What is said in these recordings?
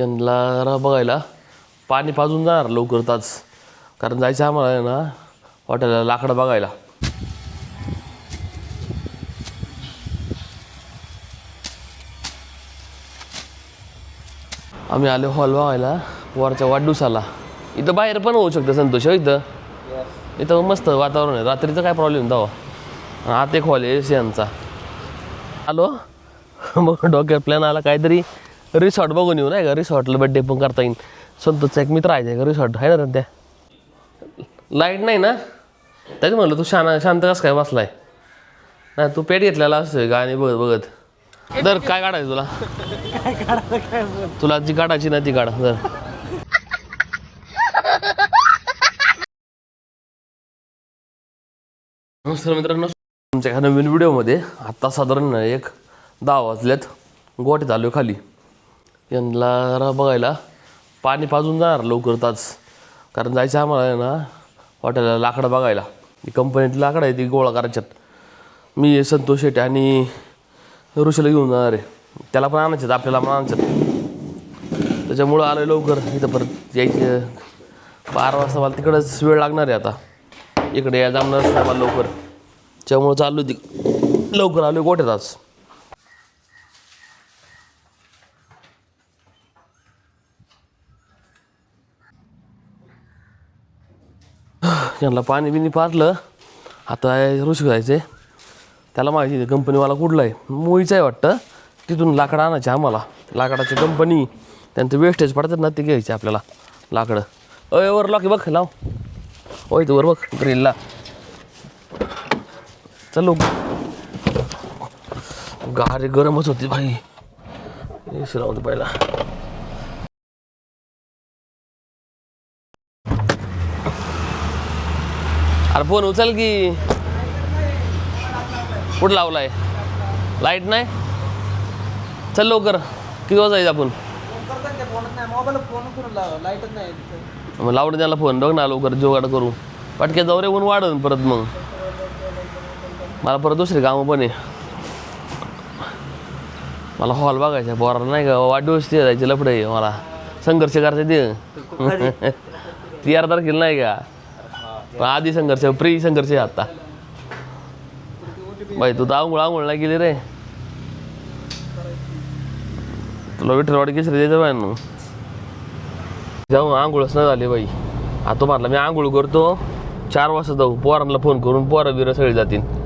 यांना जरा बघायला पाणी पाजून जाणार लवकर ताच, कारण जायचं आम्हाला आहे ना हॉटेलला लाकडं बघायला. आम्ही आलो हॉल बघायला वरच्या वाढदिवसाला. इथं बाहेर पण होऊ शकतं संतोष. इथं मस्त वातावरण आहे, रात्रीचं काय प्रॉब्लेम तेव्हा. आत एक हॉल आहे यांचा. आलो मग डोक्यात प्लॅन आला काहीतरी रिसॉर्ट बघून येऊ नाही का, रिसॉर्टला बड्डे पण करता येईल. संतोषचा एक मित्र आहे का रिसॉर्ट आहे ना त्या. लाईट नाही ना त्याच म्हणलं तू शांत कसं काय बसलाय. नाही तू पेट घेतलेला असतोय गाणी बघत बघत. दर काय काढायचं तुला जी काढायची ना ती काढा दर. नमस्कार मित्रांनो, तुमच्या एका नवीन व्हिडिओमध्ये आत्ता साधारण 10 वाजल्यात. गोठ्यात आलो खाली. यांना जरा बघायला पाणी पाजून जाणार लवकर ताच, कारण जायचं आम्हाला आहे ना हॉटेलला लाकडं बघायला. ही कंपनीतली लाकडं आहे ती गोळा करायच्यात. मी संतोष शेट्टी आणि ऋषीला घेऊन जाणार आहे. त्याला पण आणायच्यात आपल्याला पण आणायच्यात, त्याच्यामुळं आलं लवकर. इथं परत यायचं 12 वाजता. मला तिकडंच वेळ लागणार आहे आता, इकडे या जमणार नाही मला लवकर. त्यामुळं चालू ती लवकर आलो गोठ्यात आज. यांना पाणी बिनी पाजलं. आता ऋषी जायचं आहे. त्याला माहिती आहे कंपनीवाला कुठला आहे, मुळीचं आहे वाटतं. तिथून लाकडं आणायचे आम्हाला. लाकडाची कंपनी त्यांचं वेस्टेज पडतात ना ते घ्यायचे आपल्याला लाकडं. वर लॉकी बघ लाव. होय तू वर बघ ग्रिलला. चलो गाडी गरमच होती भाई. एसी लावतो पहिला. अरे फोन उचल की. कुठं लावलाय? लाईट नाही. चल लवकर. किती वाजता जायचं आपण? मग लावून त्याला फोन बघ ना लवकर जोगाड करू. पटक्यात जाऊ रे, ऊन वाढन परत. मग मला परत दुसरी कामं पण आहे. मला हॉल बघायचा पोराला नाही का, वाढदिवस ते जायचे लफडे आहे मला. संघर्ष करायचे ते 13 तारखेला नाही का, पण आधी संघर्ष प्री संघर्ष आहे आता. बाई तू तर आंघोळ नाही गेली रे. तुला विठ्ठलवाडी केसरी द्यायचं बाय ना. जाऊ आंघोळच नाही झाली बाई. आता म्हटलं मी आंघोळ करतो 4 वाजता जाऊ. पोरांना फोन करून पोरं बिरं सगळी जातील.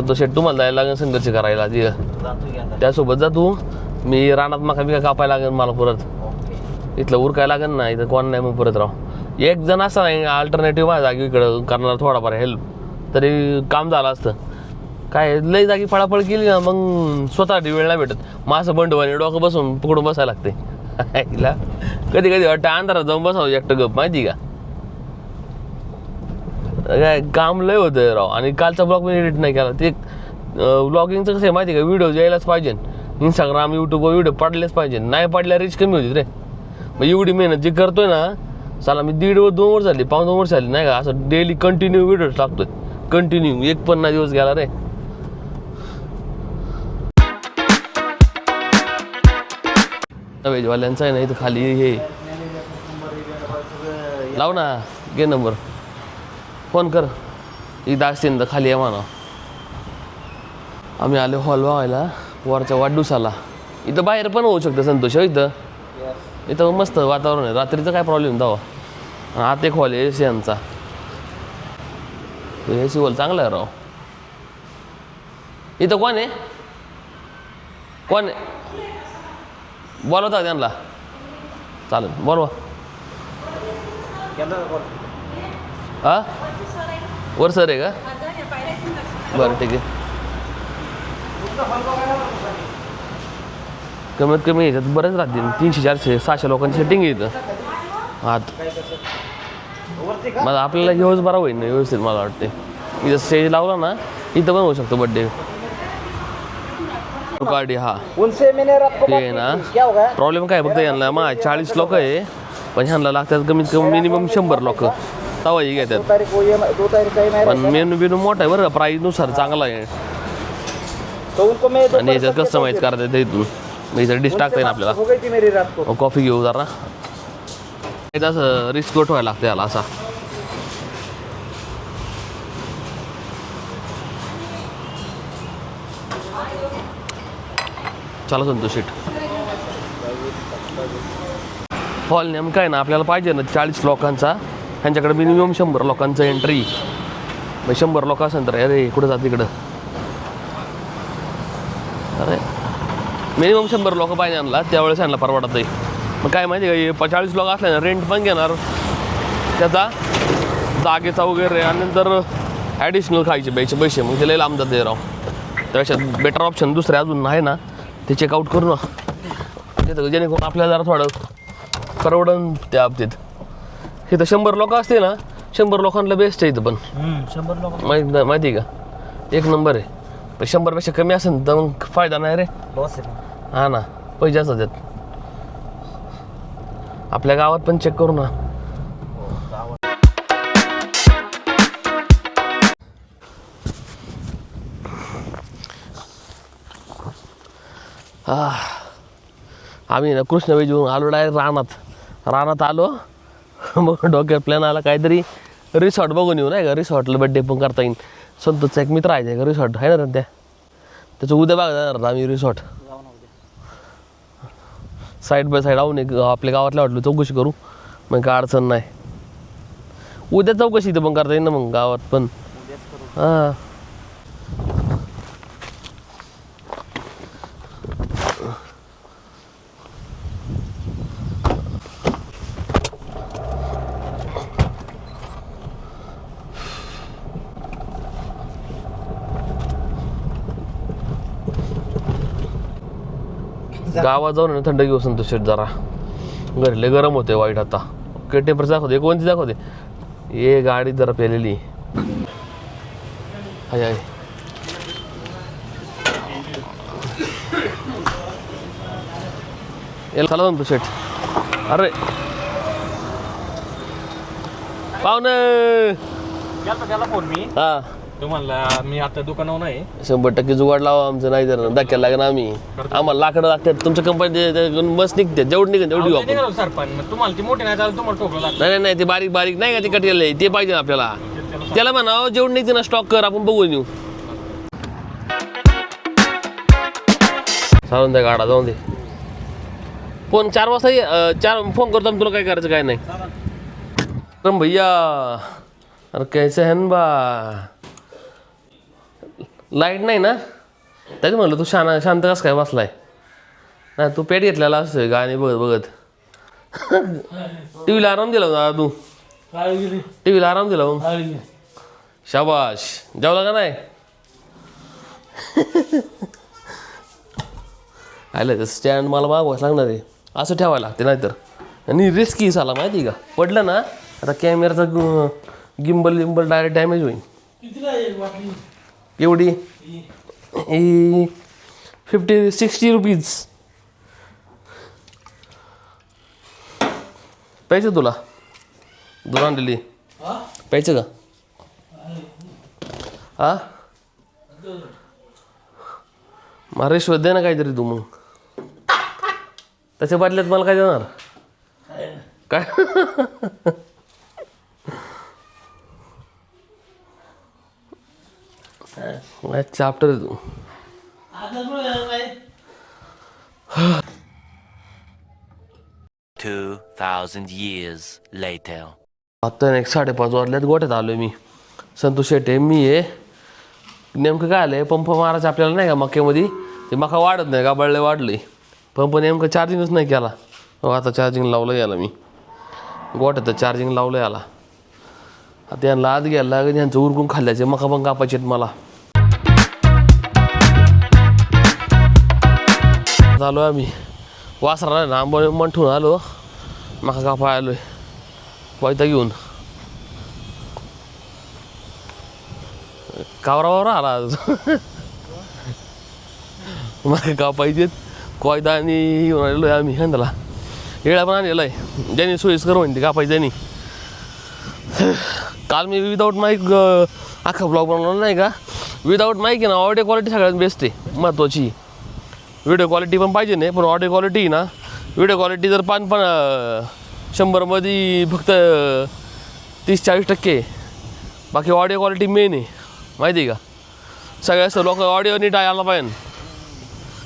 तो शेट तुम्हाला जायला लागेल संघर्ष करायला त्यासोबत जा तू. मी रानात मका बिका कापायला लागेल मला परत. इथलं उरकायला लागेल ना, इथं कोण नाही मग परत राहू. एक जण असा नाही अल्टरनेटिव्ह माझ्या जागी इकडं करणार थोडाफार हेल्प, तरी काम झालं असतं. काय लई जागी पळापळ केली ना मग स्वतःसाठी वेळ नाही भेटत. मग असं बंडवानी डोकं बसून पकडून बसायला लागते. हिला कधी कधी वाटतं अंधारात जाऊन बसावं एकटं गप, माहिती का. काय काम लय होतं राव. आणि कालचा ब्लॉग मी एडिट नाही केला. ते ब्लॉगिंगचं कसं आहे माहिती का, व्हिडिओ यायलाच पाहिजे. इंस्टाग्राम यूट्यूबवर व्हिडिओ पडलेच पाहिजे. नाही पडल्या रीच कमी होती रे. मग एवढी मेहनत जी करतोय ना, चला मी 1.5-2 वर्ष झाली, 2 वर्ष झाली नाही का, असं डेली कंटिन्यू व्हिडिओ टाकतोय. कंटिन्यू एक पण नाही दिवस गेला रे. वेजवाल्यांचं आहे ना इथं खाली हे लाव ना, घे नंबर, फोन कर. इथं असतील तर खाली आहे म्हणा. आम्ही आलो हॉल बघायला वरच्या वाढदिवसाला. इथं बाहेर पण होऊ शकतं संतोष. इथं मस्त वातावरण आहे, रात्रीचं काय प्रॉब्लेम तेव्हा. आत एक हॉल आहे एसी यांचा. एसी हॉल चांगला आहे राव. इथं कोण आहे? कोण आहे? बोलवता त्यांना. चालेल बोलवा. हा वर सर आहे का? बरं ठीक आहे. कमीत कमी याच्यात बरेच राहतील 300-400-600 लोकांची सेटिंग आहे इथं आत. मला आपल्याला हेच बरा होईल ना व्यवस्थित. मला वाटते इथं स्टेज लावला ना, इथं पण होऊ शकतो बड्डे पार्टी. हा ते ना प्रॉब्लेम काय फक्त यांना मग 40 लोक आहे, पण ह्यांना लागतात कमीत कमी मिनिमम 100 लोक. तवाही घेतात. पण मेनू बिनू मोठा आहे बरं, प्राईजनुसार चांगला आहे. आणि याच्यात कस्टमाइज करता येतं इथून. मी जर डिश टाकता येईल आपल्याला. कॉफी घेऊ जरा. असं रिस्क व्हायला लागतं याला असा. चला संतोष शेट. हॉल नेमका आहे ना आपल्याला पाहिजे ना 40 लोकांचा. त्यांच्याकडे मिनिमम 100 लोकांचं एंट्री. मग 100 लोक असेल तर अरे कुठं जात तिकडं. अरे मिनिमम 100 लोक पाहिजे आणला त्यावेळेस आणला परवडत नाही. मग काय माहिती आहे का 40 लोक असले ना रेंट पण घेणार त्याचा जागेचा वगैरे आणि नंतर ॲडिशनल खायचे प्यायचे पैसे. मग ते लई लांब जाते राव. त्यापेक्षा बेटर ऑप्शन दुसरे अजून आहे ना ते चेकआउट करू ना तिथं जेणेकरून आपल्याला जरा थोडं परवडन त्या बाबतीत. इथं 100 लोक असते ना 100 लोकांना बेस्ट आहे इथं. पण 100 लोक माहिती आहे का एक नंबर आहे. पण 100पेक्षा कमी असेल तर मग फायदा नाही रे. लॉस आहे. हा ना पैसे असतात त्यात. आपल्या गावात पण चेक करू ना. आम्ही ना कृष्णवेजून आलो डायरेक्ट रानात आलो. मग डोक्यात प्लॅन आला काहीतरी रिसॉर्ट बघून येऊ नाही का. रिसॉर्टला बड्डे पण करता येईल. संतोषचा एक मित्र आहे का रिसॉर्ट आहे ना त्याचं उद्या बघा जाणार आम्ही रिसॉर्ट. साईड बाय साईड आहोत एक आपल्या गावातल्या वाटलं चौकशी करू. मग काय अडचण नाही. उद्या चौकशी इथं पण करता येईल ना मग गावात पण. हां गावात जाऊन ना थंड घेऊ संतोष शेट जरा. घरले गरम होते वाईट आता. काही टेम्परेचर दाखवते कोणती दाखवते. ये गाडी जरा पेलेली आहे. याला चला संतोष शेट. अरे पाहुणे त्याला फोन मी हा तुम्हाला मी आता दुकानावर नाही. 100% जुगाड लावा आमचं. नाही तर धक्क्याला लागेल आम्ही. आम्हाला लाकडं लागतात तुमच्या कंपनी बस निघते जेवढी निघेल तेवढी वापर. निघालो सर पण तुम्हाला ती मोठी नाही चालत तुम्हाला ठोकलं लागतं. नाही नाही ते बारीक बारीक नाही का ते कटलेलं आहे ते पाहिजे आपल्याला. त्याला म्हणा जेवढं निघते ना स्टॉक कर आपण बघून येऊ. चालून द्या गाडा जाऊन दे. फोन 4 वाजता फोन करतो तुला काय करायचं काय नाही. रम भैया अरे कैसे है बा. लाईट नाही ना त्याच म्हणलं तू शांत कसं काय बसलाय. नाही तू पेट घेतलेला असतोय गाणी बघत बघत. टी व्हीला आराम दिला होता तू. टी व्हीला आराम दिला मग. शाबाश जेवला का नाही. आलं स्टँड मला मागवाच लागणार आहे. असं ठेवायला लागते नाहीतर. आणि रिस्की झाला माहिती का पडलं ना आता कॅमेराचा गिंबल डायरेक्ट डॅमेज होईल. एवढी 50-60 रुपीज. प्यायचं तुला दूर आणलेली प्यायचं का. हा मला रिश्वत दे ना काहीतरी तू. मग त्याच्या बदल्यात मला काय देणार काय. चॅप्टर तू 2000 years later. आता 5:30 वाजल्यात गोठ्यात आलोय मी. संतोष शेटे मी आहे. नेमकं काय आलंय पंप मारायचं आपल्याला नाही का मक्यामध्ये. ते मका वाढत नाही का बळले वाढले. पंप नेमकं चार्जिंगच नाही केला. आता चार्जिंग लावलं याला मी गोठ्यात चार्जिंग लावलं याला. आता यांना आज घ्यायला लागेल. यांचं उरकून खाल्ल्याचे मका पण कापायचे आहेत मला. आलो आम्ही वासरा ना आंबोली मंठून आलो. मका कापाय आलोय वायता घेऊन. कावरावर आला आज. मका कापायचे कोयदा आणि घेऊन आलेलो आहे आम्ही. त्याला येळा पण आणलेला आहे ज्यांनी सोयीस्कर म्हणते कापायची त्यांनी. काल मी विदाऊट माईक अख्खा ब्लॉग बनवला नाही का. विदाऊट माईक आहे ना ऑडिओ क्वालिटी सगळ्यात बेस्ट आहे महत्त्वाची. व्हिडिओ क्वालिटी पण पाहिजे नाही, पण ऑडिओ क्वालिटी ना, व्हिडिओ क्वालिटी जर 100मध्ये फक्त 30-40%, बाकी ऑडिओ क्वालिटी मेन आहे, माहिती आहे का? सगळ्या लोक ऑडिओ नीट यायला पाहिजे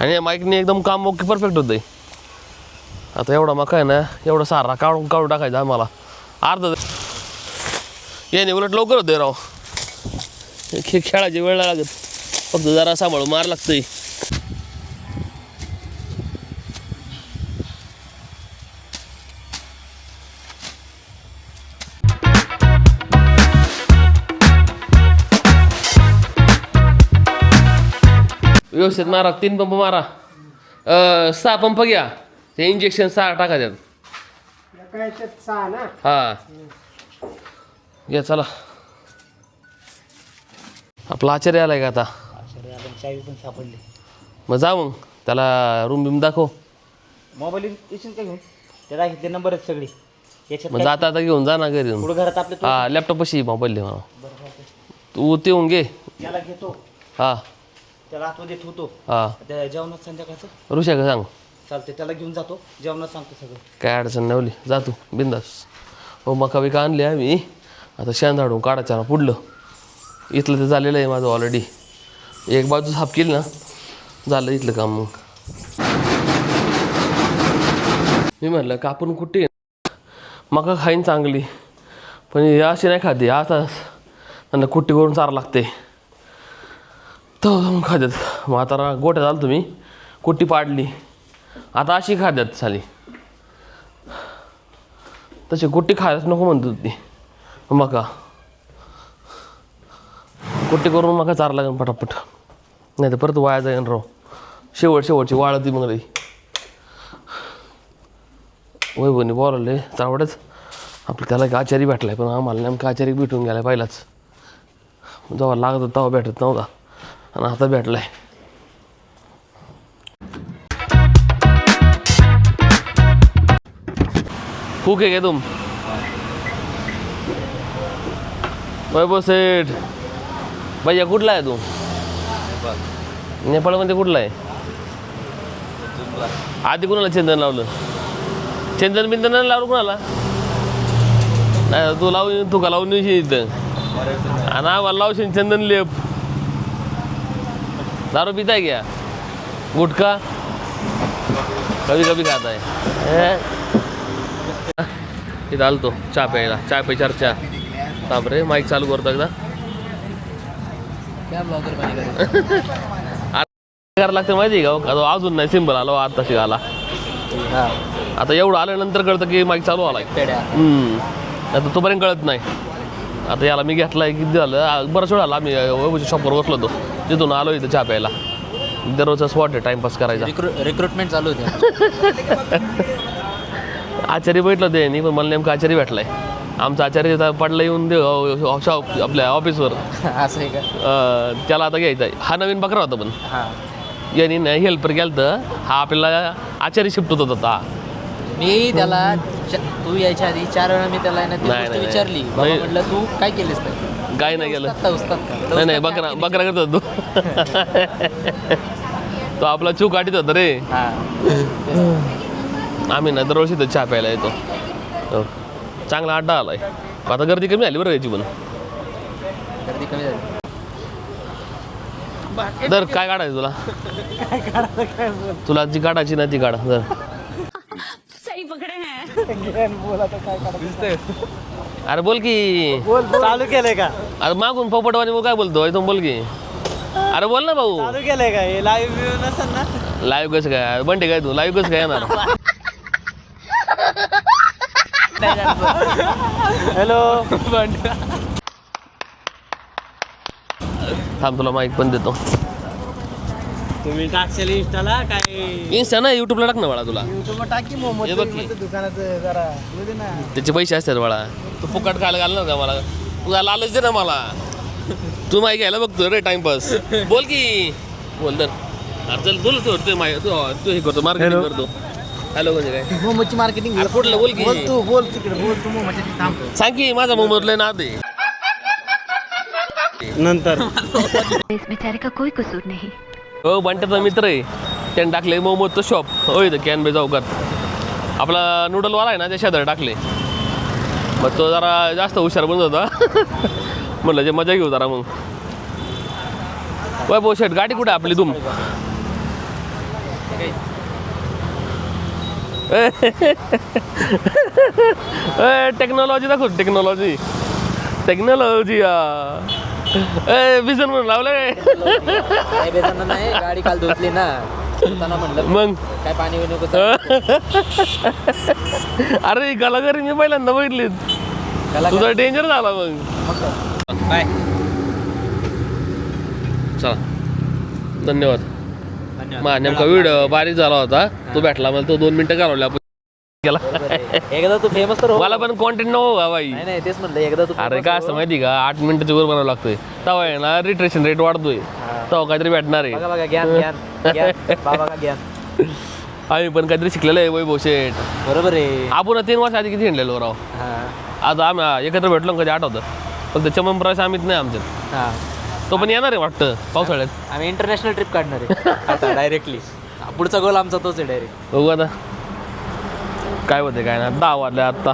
आणि या माईकने एकदम काम ओके परफेक्ट होतं आहे. आता एवढा मका आहे ना, एवढा सारा काढून टाकायचा आम्हाला अर्धा याने उलट लवकर होते राव. खेळाची वेळ नाही लागत, फक्त जरा सांभाळून मार लागतंय. व्यवस्थित मारा, 3 पंप मारा, 6 पंप घ्या. ते इंजेक्शन 6 टाकायच्यात. हा घ्या चला. आपला आचार्य आलाय का आता? चावी पण सापडली. मग जा मग त्याला रूम बिम दाखव. मोबाईल येशील का घेऊन? त्या दाखवते नंबर आहेत सगळी याच्यात. मग जाता आता घेऊन जा ना घरी. पुढं घरात आपले हा लॅपटॉप पशी मोबाईल दे मला. तू ते येऊन घे. त्याला घेतो, हा त्याला आतमध्ये ठेवतो. हा त्या जेवणात संध्याकाळचं ऋषा का सांग. चालते, त्याला घेऊन जातो, जेवणात सांगतो सगळं. काय अडचण नाही ओली, जा तू बिंदास. हो मका बिका आणली आम्ही, आता शेण झाडून काढायचं ना पुढलं. इथलं ते झालेलं आहे माझं ऑलरेडी. एक बाजू साफ केली ना, झालं इथलं काम. मग मी म्हटलं कापून कुठे मका खाईन चांगली, पण हे अशी नाही खाते. आता त्यांना कुट्टी करून चारा लागते तर खात्यात. मग आता गोठ्यात आलो तुम्ही, कुट्टी पाडली, आता अशी खात्यात साली. तशी कुट्टी खायलाच नको म्हणतो ती. मका कुट्टी करून मका चारा लागेल पटापट, नाही तर परत वाया जाईन राव. शेवटची वाळती मग रे. वैभवनी बोलावले त्यावढंच आपलं त्याला एक आचारी भेटलाय, पण आम्हाला नेमका आचारी भेटून गेलाय पहिलाच. जेव्हा लागत होता तेव्हा भेटत नव्हता आणि आता भेटलाय. खूप आहे तुम वैभव सेठ भैया कुठला आहे तू? नेपाळमध्ये कुठला आहे? आधी कुणाला चंदन लावलं? चंदन बिंदन नाही लावलं कुणाला? नाही तू का लावून येशील इथं आणि आम्हाला लावशील चंदन लेप. दारू पिताय क्या? गुटखा कभी कभी खाता है. इथं आलतो चहा प्यायला, चहा पे चर्चा. तापरे माईक चालू करतो एकदा. करायला लागतं माहिती आहे का? अजून नाही सिंबल आलो आता शिकायला. आता एवढं आल्यानंतर कळतं की माईक चालू आलाय. आता तोपर्यंत कळत नाही. आता याला मी घेतलाय किती झालं, बरंच वेळ आला. आम्ही वैभवच्या शॉपवर बसलो होतो, तिथून आलो इथं चहा प्यायला. दररोजचा स्पॉट आहे टाइमपास करायचा. रिक्रुटमेंट चालू होते. आचार्य भेटलं ते नाही, पण मला नेमकं आचार्य भेटलाय. आमचा आचार्य पडला येऊन शॉप आपल्या ऑफिसवर. असं आहे का? त्याला आता घ्यायचा आहे. हा नवीन बकरा होता, पण यांनी नाही हेल्पर गेलं तर हा आपल्याला आचार्य शिफ्ट होत होता. मी त्याला तू यायच्या आधी 4 वेळा मी त्याला नाही. विचारली, म्हटलं तू काय केलेस? काय नाही गेलं. नाही बकरा करत होतो तो आपला चूक काढीत होता रे. आम्ही ना दरवर्षी तर चहा प्यायला येतो. चांगला अड्डा आलाय. आता गर्दी कमी झाली बरं याची, पण गर्दी कमी झाली. दर काय काढायचं तुला जी काढायची ना ती काढा. दर सही पकड़े हैं. अरे बोल की. चालू केलंय का? अरे मागून पोपटवाणी काय बोलतो तुम बोल की. अरे बोल ना भाऊ. चालू केलंय का? हे लाईव्ह नसेल ना? लाईव्ह कसं काय बंटे काय तू लाईव्ह कसं काय येणार? हॅलो. थांब तुला माईक पण देतो. तुम्ही टाकशाल इंस्टाला काय? इन्स्टा ना युट्यूबला टाक ना बाळा. तुला युट्यूबवर टाकी मोमोज हे बघ की. दुकानाचं जरा येऊ दे ना. त्याचे पैसे असतात बाळा. तू फुकट खायला घालणार का मला? तुला लालच दे ना मला. तू माहिती घ्यायला बघतो रे टाइमपास. बोल की. बोल तर. अरे चल बोल तू तू हे करतो मार्केटिंग करतो. हॅलो म्हणजे काय मोमोची मार्केटिंग? अरे कुठलं बोल की. बोल तिकडे बोल. तू मोमोची थांबतो सांग की माझा मोमोजला ना दे नंतर. इस बेचारे का कोई कसूर नहीं. हो बंट्याचा मित्र आहे. त्याने टाकले मोमोजचं शॉप होय इथं कॅनबे चौकात. आपला नूडलवाला आहे ना त्या शेजारी टाकले. मग तो जरा जास्त हुशार बनत होता. म्हणलं जे मजा घेऊ जरा मग. वैभव शेठ गाडी कुठे आपली तुम टेक्नॉलॉजी दाखव टेक्नॉलॉजी विजन म्हणून लावलंय. नाही गाडी काल धुतली ना म्हणलं मग काय पाणी नको. अरे कलाकारी मी पहिल्यांदा बघितली. तुझा डेंजर झाला मग. बाय. चला धन्यवाद. नेमका व्हिडिओ बारीक झाला होता. तो भेटला मला. तो 2 मिनिटं घालवले आपण केला. एकदा तू फेमस तर हो. मला पण कॉन्टेंट नको का बाई. नाही तेच म्हणलं एकदा तू अरे काय असं माहिती का 8 मिनिटाच्या वर बनावं लागतोय. तेव्हा आहे ना रिट्रेशन रेट वाढतोय. तेव्हा काहीतरी भेटणार आहे. बघा ज्ञान ज्ञान बाबा का ज्ञान. आम्ही पण काहीतरी शिकलेलं आहे वैभव शेठ. बरोबर आहे. आपण 3 वर्ष आधी किती हिंडलेलो राव. आता आम्ही एकत्र भेटलो कधी आठवतं. फक्त चमनप्राश आम्हीच नाही आमच्यात. हां तो पण येणार आहे वाटतं पावसाळ्यात. आम्ही इंटरनॅशनल ट्रिप काढणार आहे आता डायरेक्टली. पुढचा गोल आमचा तोच आहे डायरेक्ट. बघू आता काय होते काय ना. 10 वाजले आता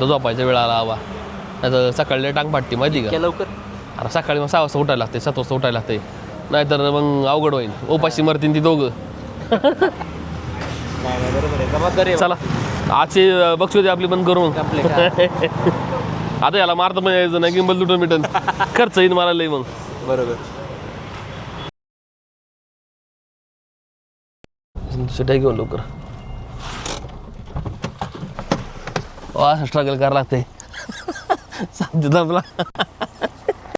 झोपायच्या वेळ आला हवा. आता सकाळी टांग फाटते माहिती का. लवकर अरे सकाळी मग 6 वाजता उठायला लागते 7 वाजता उठायला लागते. नाहीतर मग अवघड होईल. उपाशी मरतील ती दोघं. बरोबर आहे जबाबदारी. चला आजची बक्षी होती आपली बंद करू मग. आता याला मारतं पण यायचं नाही. गिंबल तुटून मिटन खर्च येईल मला लई मग. बरोबर. सुट्या घेऊन लवकर. असं स्ट्रगल करायला लागते. समजत आपला.